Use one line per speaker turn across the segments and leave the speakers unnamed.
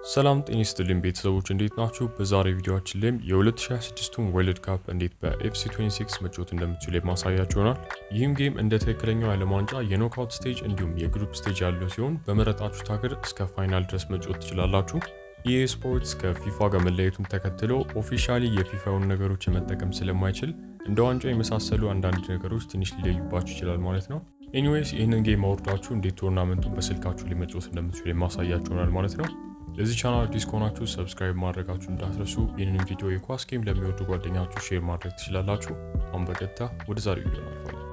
ሰላም ጤና ይስጥልኝ ቤተሰቦች እንዴት ናችሁ? በዛሬ ቪዲዮአችን ላይ የ2026ቱን ወርልድ ካፕ እንዴት በኤፍሲ 26 መጫወት እንደምትችሉ የማሳያችሁ ይሆናል። ይህም ጌም እንደ ትክክለኛው የዓለም ዋንጫ የኖክአውት ስቴጅ እንዲሁም የግሩፕ ስቴጅ ያለው ሲሆን በመረጣችሁት ሀገር እስከ ፋይናል ድረስ መጫወት ትችላላችሁ። EA ስፖርትስ ከፊፋ ጋር መለየቱን ተከትሎ ኦፊሻሊ የፊፋውን ነገሮች መጠቀም ስለማይችል እንደ ዋንጫ የመሳሰሉ አንዳንድ ነገሮች ትንሽ ሊለዩባችሁ ይችላል ማለት ነው። ኤኒዌይስ ይህንን ጌም አውርዳችሁ እንዴት ቶርናመንቱን በስልካችሁ ላይ መጫወት እንደምትችሉ የማሳያችሁ ይሆናል ማለት ነው። ለዚህ ቻናል አዲስ ከሆናችሁ ሰብስክራይብ ማድረጋችሁ እንዳትረሱ። ይህንን ቪዲዮ የኳስ ጌም ለሚወዱ ጓደኛችሁ ሼር ማድረግ ትችላላችሁ። አሁን በቀጥታ ወደ ዛሬው ቪዲዮ እናልፋለን።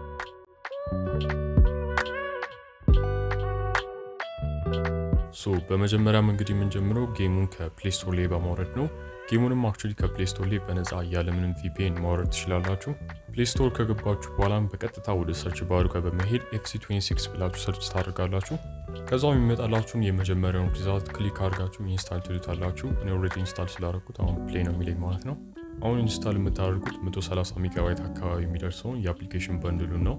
በመጀመሪያም እንግዲህ የምንጀምረው ጌሙን ከፕሌይ ስቶር ላይ በማውረድ ነው። ጌሙንም አክቹሊ ከፕሌይ ስቶር ላይ በነፃ ያለምንም VPN ማውረድ ትችላላችሁ። ፕሌይ ስቶር ከገባችሁ በኋላም በቀጥታ ወደ ሰርች ባሩ ጋር በመሄድ FC26 ብላችሁ ሰርች ታደርጋላችሁ። ከዛው የሚመጣላችሁን የመጀመሪያውን ሪዛልት ክሊክ አድርጋችሁ ኢንስታል ትሉታላችሁ። እኔ ኦልሬዲ ኢንስታል ስላደረኩት አሁን ፕሌይ ነው የሚለኝ ማለት ነው። አሁን ኢንስታል የምታደርጉት 130 ሜጋባይት አካባቢ የሚደርሰውን የአፕሊኬሽን በንድሉን ነው።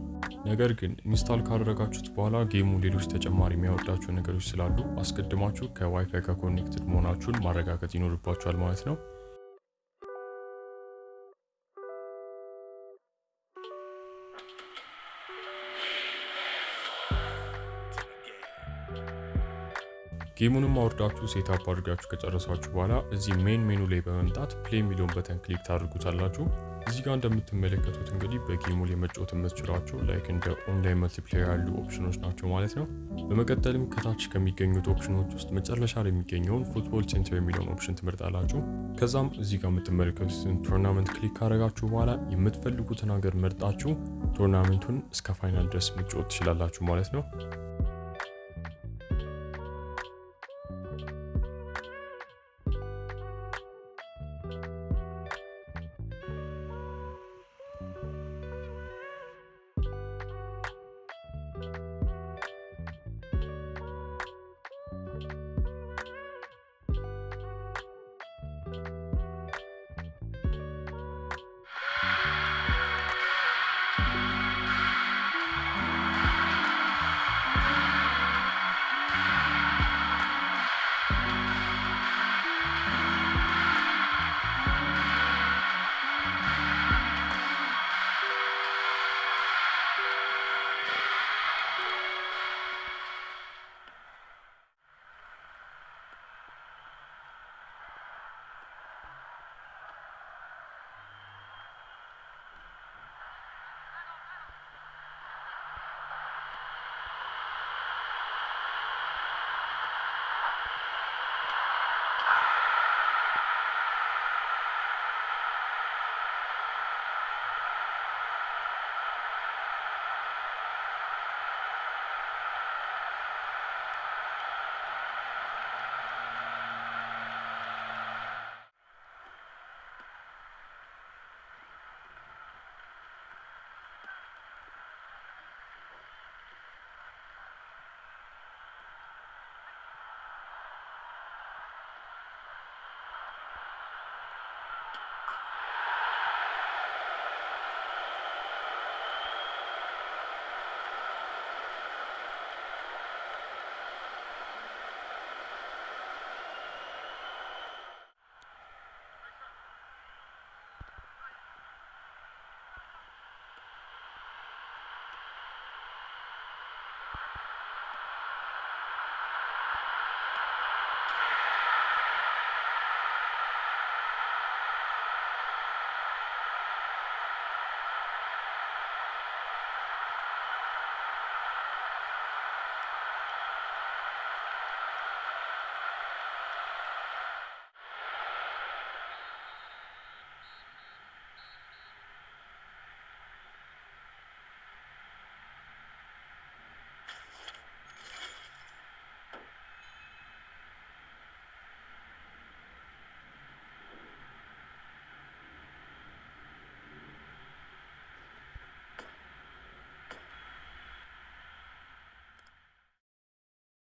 ነገር ግን ኢንስታል ካደረጋችሁት በኋላ ጌሙ ሌሎች ተጨማሪ የሚያወርዳቸው ነገሮች ስላሉ አስቀድማችሁ ከዋይፋይ ጋር ኮኔክትድ መሆናችሁን ማረጋገጥ ይኖርባችኋል ማለት ነው። ጌሙንም አውርዳችሁ ሴትአፕ አድርጋችሁ ከጨረሳችሁ በኋላ እዚህ ሜን ሜኑ ላይ በመምጣት ፕሌይ የሚለውን በተን ክሊክ ታደርጉታላችሁ። እዚህ ጋር እንደምትመለከቱት እንግዲህ በጌሙ ላይ መጫወት የምትችሏቸው ላይክ እንደ ኦንላይን መልቲፕሌየር ያሉ ኦፕሽኖች ናቸው ማለት ነው። በመቀጠልም ከታች ከሚገኙት ኦፕሽኖች ውስጥ መጨረሻ ላይ የሚገኘውን ፉትቦል ሴንተር የሚለውን ኦፕሽን ትመርጣላችሁ። ከዛም እዚህ ጋር የምትመለከቱትን ቶርናመንት ክሊክ ካደረጋችሁ በኋላ የምትፈልጉትን ሀገር መርጣችሁ ቶርናመንቱን እስከ ፋይናል ድረስ መጫወት ትችላላችሁ ማለት ነው።